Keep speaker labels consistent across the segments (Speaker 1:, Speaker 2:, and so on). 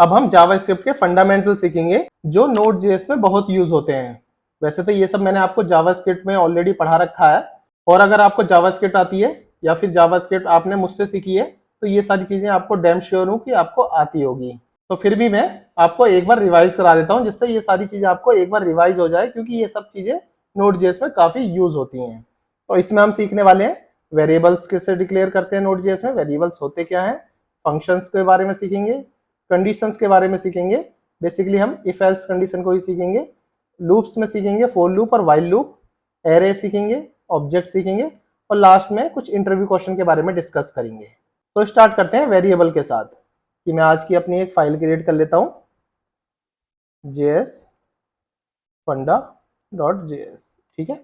Speaker 1: अब हम जावास्क्रिप्ट के फंडामेंटल सीखेंगे जो नोड.जेएस में बहुत यूज होते हैं। वैसे तो ये सब मैंने आपको जावास्क्रिप्ट में ऑलरेडी पढ़ा रखा है, और अगर आपको जावास्क्रिप्ट आती है या फिर जावास्क्रिप्ट आपने मुझसे सीखी है तो ये सारी चीजें आपको डैम श्योर हूं कि आपको आती होगी। तो फिर भी मैं आपको एक बार रिवाइज करा देता हूं जिससे ये सारी चीजें आपको एक बार रिवाइज हो जाए, क्योंकि ये सब चीजें नोड.जेएस में काफी यूज होती हैं। तो इसमें हम सीखने वाले हैं वेरिएबल्स कैसे डिक्लेयर करते हैं नोड.जेएस में, वेरिएबल्स होते क्या हैं, फंक्शंस के बारे में सीखेंगे, कंडीशंस के बारे में सीखेंगे। बेसिकली हम इफ एल्स कंडीशन को ही सीखेंगे। लूप्स में सीखेंगे फॉर लूप और व्हाइल लूप, एरे सीखेंगे, ऑब्जेक्ट सीखेंगे, और लास्ट में कुछ इंटरव्यू क्वेश्चन के बारे में डिस्कस करेंगे। तो स्टार्ट करते हैं वेरिएबल के साथ, कि मैं आज की अपनी एक फाइल क्रिएट कर लेता हूं JS funda.js। ठीक है,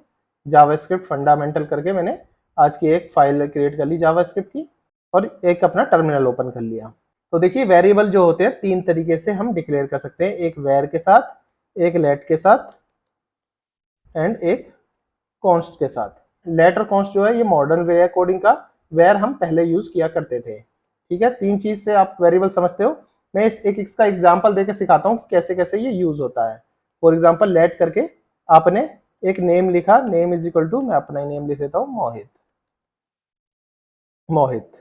Speaker 1: जावास्क्रिप्ट फंडामेंटल करके मैंने आज की एक फाइल क्रिएट कर ली जावास्क्रिप्ट की, और एक अपना टर्मिनल ओपन कर लिया। तो देखिए वेरिएबल जो होते हैं तीन तरीके से हम डिक्लेयर कर सकते हैं, एक वेर के साथ, एक लेट के साथ, एंड एक कॉन्स्ट के साथ। लेट और कॉन्स्ट जो है ये मॉडर्न वे है कोडिंग का, वेर हम पहले यूज किया करते थे। ठीक है, तीन चीज से आप वेरिएबल समझते हो। मैं एक इसका एग्जाम्पल देकर सिखाता हूँ कि कैसे कैसे ये यूज होता है। फॉर एग्जाम्पल लेट करके आपने एक नेम लिखा, नेम इज इक्वल टू, मैं अपना ही नेम लिख लेता हूँ मोहित, मोहित।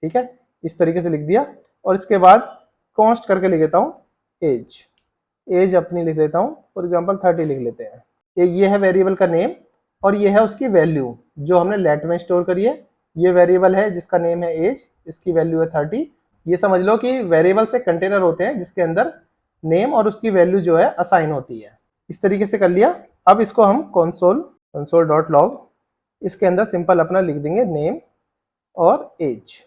Speaker 1: ठीक है, इस तरीके से लिख दिया, और इसके बाद कॉन्स्ट करके लिख लेता हूँ एज, एज अपनी लिख लेता हूँ फॉर एग्जाम्पल 30 लिख लेते हैं। ये है वेरिएबल का नेम, और ये है उसकी वैल्यू जो हमने लेट में स्टोर करी है। ये वेरिएबल है जिसका नेम है एज, इसकी वैल्यू है 30। ये समझ लो कि वेरिएबल से कंटेनर होते हैं जिसके अंदर नेम और उसकी वैल्यू जो है असाइन होती है। इस तरीके से कर लिया। अब इसको हम console.log, इसके अंदर सिंपल अपना लिख देंगे नेम और एज।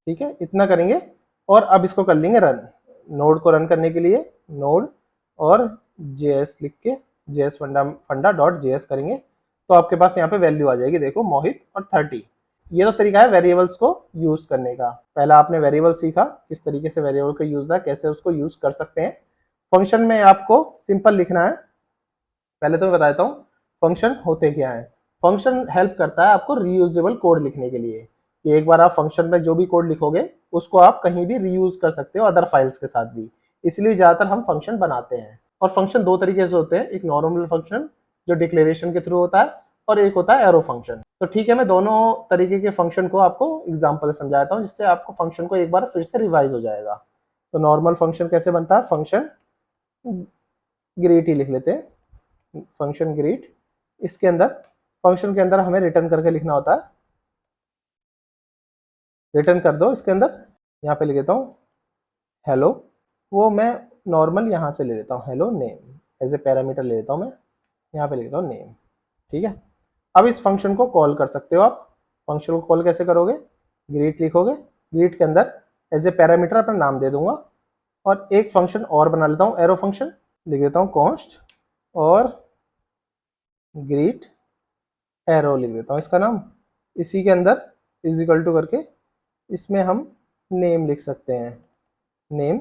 Speaker 1: ठीक है, इतना करेंगे, और अब इसको कर लेंगे रन। नोड को रन करने के लिए नोड और JS लिख के JS funda.js करेंगे, तो आपके पास यहाँ पे वैल्यू आ जाएगी, देखो मोहित और 30। ये तो तरीका है वेरिएबल्स को यूज करने का। पहला आपने वेरिएबल सीखा किस तरीके से वेरिएबल का यूज है, कैसे उसको यूज कर सकते हैं। फंक्शन में आपको सिंपल लिखना है। पहले तो मैं बता देता हूँ फंक्शन होते क्या है। फंक्शन हेल्प करता है आपको रीयूजेबल कोड लिखने के लिए, कि एक बार आप फंक्शन में जो भी कोड लिखोगे उसको आप कहीं भी रीयूज कर सकते हो अदर फाइल्स के साथ भी। इसलिए ज़्यादातर हम फंक्शन बनाते हैं। और फंक्शन दो तरीके से होते हैं, एक नॉर्मल फंक्शन जो डिक्लेरेशन के थ्रू होता है, और एक होता है एरो फंक्शन। तो ठीक है, मैं दोनों तरीके के फंक्शन को आपको एग्जाम्पल से समझाता हूँ, जिससे आपको फंक्शन को एक बार फिर से रिवाइज हो जाएगा। तो नॉर्मल फंक्शन कैसे बनता है, फंक्शन ग्रीट ही लिख लेते हैं, फंक्शन ग्रीट। इसके अंदर फंक्शन के अंदर हमें रिटर्न करके लिखना होता है, रिटर्न कर दो। इसके अंदर यहाँ पे लिख देता हूँ हेलो, वो मैं नॉर्मल यहाँ से ले लेता हूँ hello name, as a parameter ले लेता हूँ मैं, यहाँ पे लिख देता हूँ नेम। ठीक है, अब इस फंक्शन को कॉल कर सकते हो आप। फंक्शन को कॉल कैसे करोगे, ग्रीट लिखोगे, ग्रीट के अंदर एज ए पैरामीटर अपना नाम दे दूंगा, और एक फंक्शन और बना लेता हूँ एरो फंक्शन, लिख देता हूँ कॉन्स्ट और ग्रीट एरो लिख देता हूँ इसका नाम। इसी के अंदर इज इक्वल टू करके इसमें हम नेम लिख सकते हैं, नेम,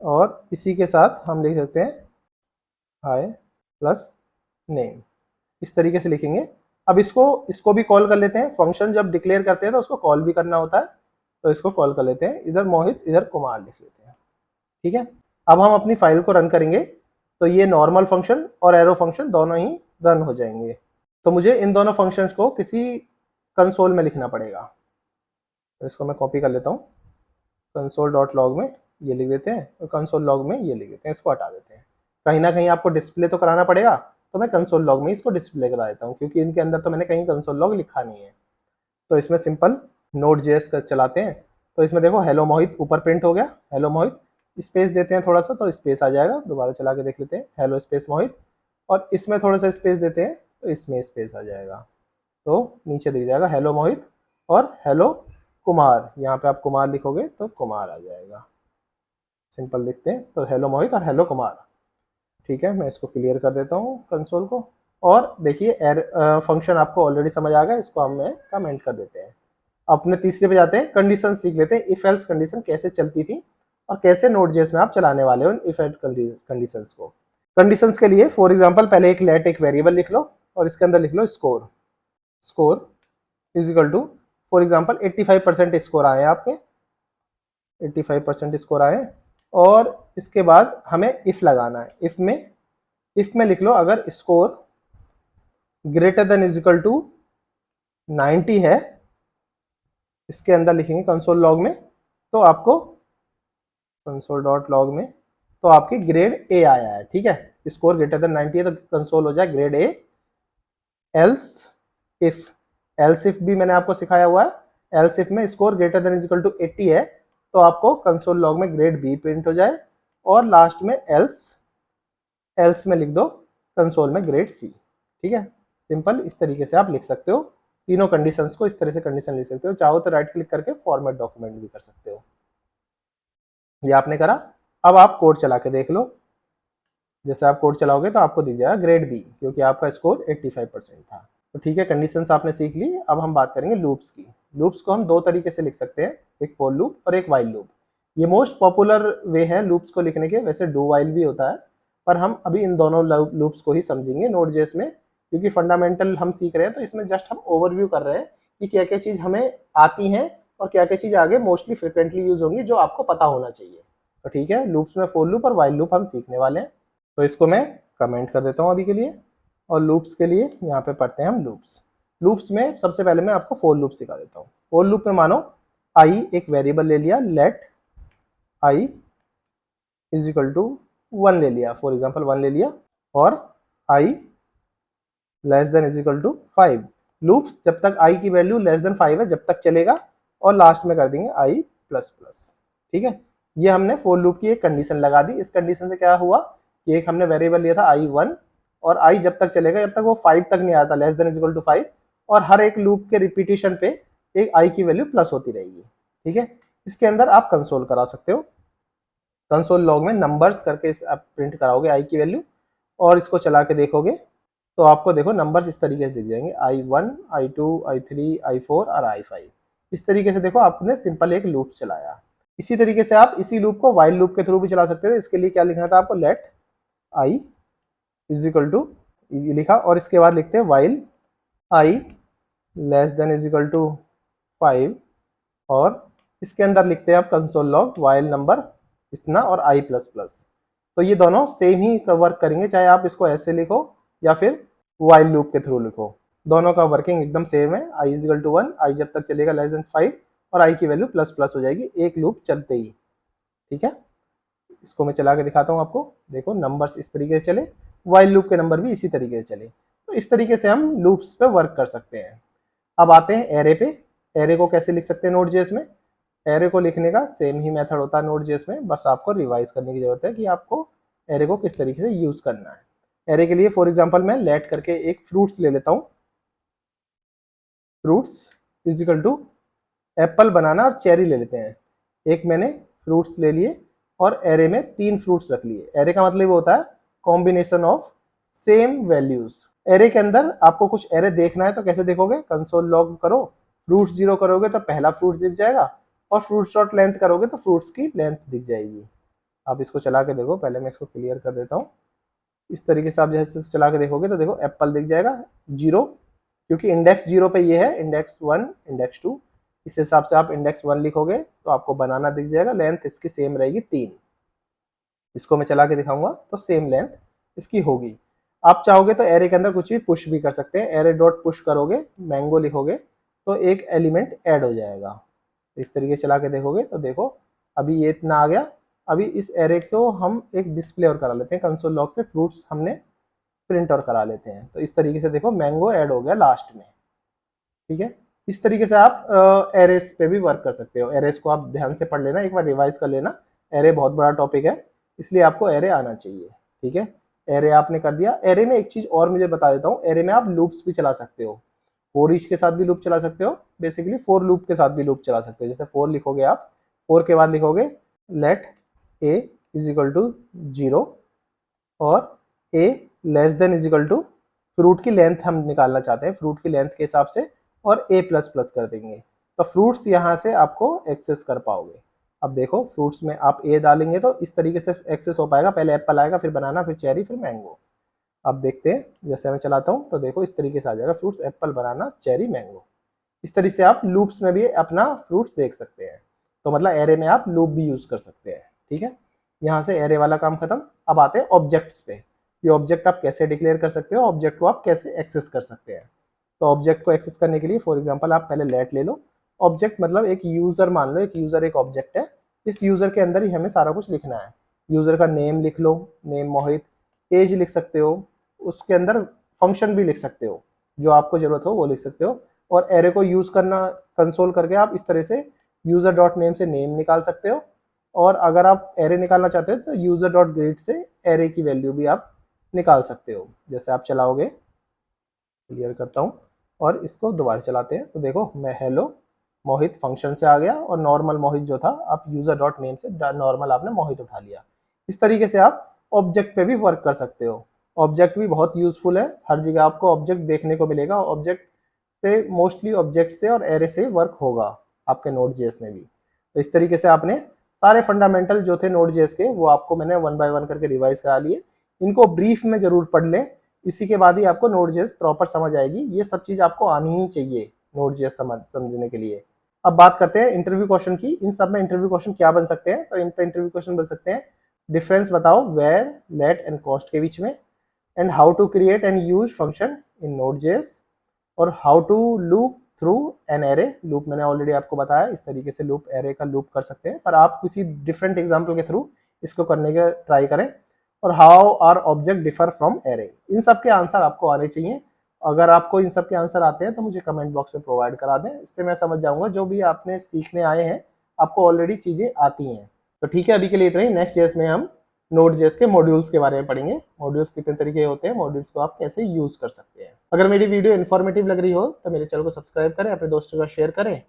Speaker 1: और इसी के साथ हम लिख सकते हैं हाय प्लस नेम। इस तरीके से लिखेंगे। अब इसको भी कॉल कर लेते हैं। फंक्शन जब डिक्लेयर करते हैं तो उसको कॉल भी करना होता है, तो इसको कॉल कर लेते हैं, इधर मोहित इधर कुमार लिख लेते हैं। ठीक है, अब हम अपनी फाइल को रन करेंगे, तो ये नॉर्मल फंक्शन और एरो फंक्शन दोनों ही रन हो जाएंगे। तो मुझे इन दोनों फंक्शंस को किसी कंसोल में लिखना पड़ेगा, तो इसको मैं कॉपी कर लेता हूँ, console.log में ये लिख देते हैं, और कंसोल लॉग में ये लिख देते हैं, इसको हटा देते हैं। कहीं ना कहीं आपको डिस्प्ले तो कराना पड़ेगा, तो मैं कंसोल लॉग में इसको डिस्प्ले करा देता हूँ, क्योंकि इनके अंदर तो मैंने कहीं कंसोल लॉग लिखा नहीं है। तो इसमें सिंपल Node.js का चलाते हैं, तो इसमें देखो हेलो मोहित ऊपर प्रिंट हो गया, हेलो मोहित, स्पेस देते हैं थोड़ा सा तो स्पेस आ जाएगा, दोबारा चला के देख लेते हैं हेलो स्पेस मोहित, और इसमें थोड़ा सा स्पेस देते हैं तो इसमें स्पेस आ जाएगा, तो नीचे दिख जाएगा हेलो मोहित और हेलो कुमार। यहाँ पे आप कुमार लिखोगे तो कुमार आ जाएगा। सिंपल लिखते हैं तो हेलो मोहित और हेलो कुमार। ठीक है, मैं इसको क्लियर कर देता हूँ कंसोल को, और देखिए फंक्शन आपको ऑलरेडी समझ आ गया, इसको हम कमेंट कर देते हैं। अपने तीसरे पे जाते हैं, कंडीशन सीख लेते हैं, इफ एल्स कंडीशन कैसे चलती थी और कैसे Node.js में आप चलाने वाले हो इफ एल्स कंडीशंस को। कंडीशंस के लिए फॉर एग्जांपल पहले एक लेट एक वेरिएबल लिख लो, और इसके अंदर लिख लो score, score is equal to for example 85% score आए आपके, 85% स्कोर आए। और इसके बाद हमें इफ़ लगाना है। इफ़ में लिख लो अगर score greater than is equal to 90 है, इसके अंदर लिखेंगे कंसोल लॉग में, तो आपको कंसोल डॉट लॉग में तो आपकी ग्रेड ए आया है। ठीक है, स्कोर ग्रेटर देन 90 है तो कंसोल हो जाए ग्रेड ए। एल्स इफ भी मैंने आपको सिखाया हुआ है। एल्स इफ में score greater than is equal to 80 है तो आपको कंसोल लॉग में ग्रेड बी प्रिंट हो जाए। और लास्ट में एल्स में लिख दो कंसोल में ग्रेड सी। ठीक है, सिंपल इस तरीके से आप लिख सकते हो। तीनों कंडीशंस को इस तरह से कंडीशन लिख सकते हो। चाहो तो राइट क्लिक करके फॉर्मेट डॉक्यूमेंट भी कर सकते हो। ये आपने करा। अब आप कोड चला के देख लो। जैसे आप कोड चलाओगे तो आपको दिख जाएगा ग्रेड बी, क्योंकि आपका स्कोर 85% था। तो ठीक है, कंडीशंस आपने सीख ली। अब हम बात करेंगे लूप्स की। लूप्स को हम दो तरीके से लिख सकते हैं, एक फॉर लूप और एक वाइल लूप। ये मोस्ट पॉपुलर वे है लूप्स को लिखने के। वैसे डू वाइल भी होता है, पर हम अभी इन दोनों लूप्स को ही समझेंगे नोड.जेएस में, क्योंकि फंडामेंटल हम सीख रहे हैं। तो इसमें जस्ट हम ओवरव्यू कर रहे हैं कि क्या क्या चीज़ हमें आती हैं और क्या क्या चीज़ आगे मोस्टली फ्रिक्वेंटली यूज होंगी, जो आपको पता होना चाहिए। तो ठीक है, लूप्स में फॉर लूप और वाइल लूप हम सीखने वाले हैं। तो इसको मैं कमेंट कर देता हूँ अभी के लिए। और लूप्स के लिए यहाँ पे पढ़ते हैं हम लूप्स। लूप्स में सबसे पहले मैं आपको फॉर लूप सिखा देता हूँ। फॉर लूप में मानो आई एक वेरिएबल ले लिया, let I is equal to 1 ले लिया, फॉर एग्जाम्पल 1 ले लिया, और I less than is equal to 5। Loops जब तक आई की वैल्यू लेस देन 5 है जब तक चलेगा, और लास्ट में कर देंगे आई प्लस प्लस। ठीक है, ये हमने फॉर लूप की एक कंडीशन लगा दी। इस कंडीशन से क्या हुआ कि एक हमने वेरिएबल लिया था आई 1, और आई जब तक चलेगा जब तक वो 5 तक नहीं आता, less than is equal to 5, और हर एक लूप के रिपीटिशन पे एक आई की वैल्यू प्लस होती रहेगी। ठीक है, इसके अंदर आप कंसोल करा सकते हो। कंसोल लॉग में नंबर्स करके आप प्रिंट कराओगे आई की वैल्यू, और इसको चला के देखोगे तो आपको देखो नंबर्स इस तरीके से दिख जाएंगे, i1, i2, i3, i4 और i5। इस तरीके से देखो आपने सिंपल एक लूप चलाया। इसी तरीके से आप इसी लूप को वाइल लूप के थ्रू भी चला सकते थे। इसके लिए क्या लिखना था आपको, let I is equal to लिखा, और इसके बाद लिखते हैं while i less than is equal to 5, और इसके अंदर लिखते हैं आप कंसोल लॉग वाइल नंबर इतना और आई प्लस प्लस। तो ये दोनों सेम ही वर्क करेंगे, चाहे आप इसको ऐसे लिखो या फिर वाइल लूप के थ्रू लिखो, दोनों का वर्किंग एकदम सेम है। आई इज इक्वल टू 1, आई जब तक चलेगा लेस देन 5, और आई की वैल्यू प्लस प्लस हो जाएगी एक लूप चलते ही। ठीक है, इसको मैं चला के दिखाता हूँ आपको। देखो नंबर्स इस तरीके से चले, वाइल लूप के नंबर भी इसी तरीके से चले। तो इस तरीके से हम लूप्स पे वर्क कर सकते हैं। अब आते हैं एरे पे। एरे को कैसे लिख सकते हैं नोड.जेएस में। एरे को लिखने का सेम ही मेथड होता है नोड.जेएस में, बस आपको रिवाइज करने की जरूरत है कि आपको एरे को किस तरीके से यूज करना है। एरे के लिए फॉर एग्जांपल मैं लेट करके एक फ्रूट्स ले लेता हूँ। Fruits is equal to apple, banana और चेरी ले लेते हैं। एक मैंने फ्रूट्स ले लिए और एरे में 3 फ्रूट्स रख लिए। एरे का मतलब होता है combination of same values. Array के अंदर आपको कुछ एरे देखना है तो कैसे देखोगे, कंसोल लॉग करो, फ्रूट्स 0 करोगे तो पहला फ्रूट्स दिख जाएगा, और फ्रूट्स डॉट लेंथ करोगे तो फ्रूट्स की लेंथ दिख जाएगी। आप इसको चला के देखो, पहले मैं इसको क्लियर कर देता हूँ। इस तरीके से आप जैसे चला के देखोगे तो देखो एप्पल दिख जाएगा 0, क्योंकि इंडेक्स 0 पे ये है, इंडेक्स 1, इंडेक्स 2। इस हिसाब से आप इंडेक्स 1 लिखोगे तो आपको बनाना दिख जाएगा, लेंथ इसकी सेम रहेगी 3। इसको मैं चला के दिखाऊंगा तो सेम लेंथ इसकी होगी। आप चाहोगे तो एरे के अंदर कुछ भी पुश भी कर सकते हैं। एरे डॉट पुश करोगे, मैंगो लिखोगे तो एक एलिमेंट ऐड हो जाएगा। इस तरीके से चला के देखोगे तो देखो अभी ये इतना आ गया। अभी इस एरे को हम एक डिस्प्ले और करा लेते हैं, कंसोल लॉग से फ्रूट्स हमने प्रिंट और करा लेते हैं। तो इस तरीके से देखो मैंगो ऐड हो गया लास्ट में। ठीक है, इस तरीके से आप एरेस पे भी वर्क कर सकते हो। एरेस को आप ध्यान से पढ़ लेना, एक बार रिवाइज कर लेना। एरे बहुत बड़ा टॉपिक है, इसलिए आपको एरे आना चाहिए। ठीक है, एरे आपने कर दिया। एरे में एक चीज और मुझे बता देता हूँ, एरे में आप लूप्स भी चला सकते हो। फोर ईच के साथ भी लूप चला सकते हो, बेसिकली फोर लूप के साथ भी लूप चला सकते हो। जैसे 4 लिखोगे आप, 4 के बाद लिखोगे let a is equal to 0, और a less than is equal to fruit की लेंथ हम निकालना चाहते हैं, फ्रूट की लेंथ के हिसाब से, और ए प्लस प्लस कर देंगे तो फ्रूट्स यहाँ से आपको एक्सेस कर पाओगे। अब देखो फ्रूट्स में आप ए डालेंगे तो इस तरीके से एक्सेस हो पाएगा। पहले एप्पल आएगा, फिर बनाना, फिर चेरी, फिर मैंगो। अब देखते हैं, जैसे मैं चलाता हूँ तो देखो इस तरीके से आ जाएगा, फ्रूट्स एप्पल, बनाना, चेरी, मैंगो। इस तरीके से आप लूप्स में भी अपना फ्रूट्स देख सकते हैं। तो मतलब एरे में आप लूप भी यूज कर सकते हैं। ठीक है, यहाँ से एरे वाला काम खत्म। अब आते हैं ऑब्जेक्ट्स पे। ये ऑब्जेक्ट आप कैसे डिक्लेयर कर सकते हो, ऑब्जेक्ट को आप कैसे एक्सेस कर सकते हैं। तो ऑब्जेक्ट को एक्सेस करने के लिए फॉर एग्जांपल आप पहले लेट ले लो। ऑब्जेक्ट मतलब एक यूजर मान लो, एक यूजर एक ऑब्जेक्ट है। इस यूजर के अंदर ही हमें सारा कुछ लिखना है। यूजर का नेम लिख लो, नेम मोहित, एज लिख सकते हो, उसके अंदर फंक्शन भी लिख सकते हो, जो आपको जरूरत हो वो लिख सकते हो। और एरे को यूज करना कंसोल करके आप इस तरह से यूजर डॉट नेम से नेम निकाल सकते हो। और अगर आप एरे निकालना चाहते हो तो यूजर डॉट ग्रीट से एरे की वैल्यू भी आप निकाल सकते हो। जैसे आप चलाओगे, क्लियर करता हूँ और इसको दोबारा चलाते हैं तो देखो मैं हेलो मोहित फंक्शन से आ गया और नॉर्मल मोहित जो था आप यूजर डॉट नेम से नॉर्मल आपने मोहित उठा लिया। इस तरीके से आप ऑब्जेक्ट पे भी वर्क कर सकते हो। ऑब्जेक्ट भी बहुत यूजफुल है, हर जगह आपको ऑब्जेक्ट देखने को मिलेगा। ऑब्जेक्ट से मोस्टली ऑब्जेक्ट से और एरे से वर्क होगा आपके नोड जेएस में भी। तो इस तरीके से आपने सारे फंडामेंटल जो थे नोड जेएस के वो आपको मैंने वन बाय वन करके रिवाइज करा लिए। इनको ब्रीफ में जरूर पढ़ लें, इसी के बाद ही आपको नोड जेएस प्रॉपर समझ आएगी। ये सब चीज आपको आनी ही चाहिए नोड जेएस समझने के लिए। अब बात करते हैं इंटरव्यू क्वेश्चन की। इन सब में इंटरव्यू क्वेश्चन क्या बन सकते हैं, तो इन पे इंटरव्यू क्वेश्चन बन सकते हैं डिफरेंस बताओ वेयर लेट एंड कॉस्ट के बीच में, and how to create and use function in Node JS, और how to loop through an array. Loop मैंने ऑलरेडी आपको बताया, इस तरीके से लूप एरे का लूप कर सकते हैं, पर आप किसी डिफरेंट एग्जाम्पल के थ्रू इसको करने का ट्राई करें। और how are object differ from array. इन सब के आंसर आपको आने चाहिए। अगर आपको इन सब के आंसर आते हैं तो मुझे कमेंट बॉक्स में प्रोवाइड करा दें, इससे मैं समझ जाऊंगा जो भी आपने सीखने आए हैं आपको ऑलरेडी चीजें आती हैं। तो ठीक है, अभी के लिए इतना ही। नेक्स्ट जेएस में हम नोड जेएस के मॉड्यूल्स के बारे में पढ़ेंगे। मॉड्यूल्स कितने तरीके होते हैं, मॉड्यूल्स को आप कैसे यूज कर सकते हैं। अगर मेरी वीडियो इन्फॉर्मेटिव लग रही हो तो मेरे चैनल को सब्सक्राइब करें, अपने दोस्तों का शेयर करें।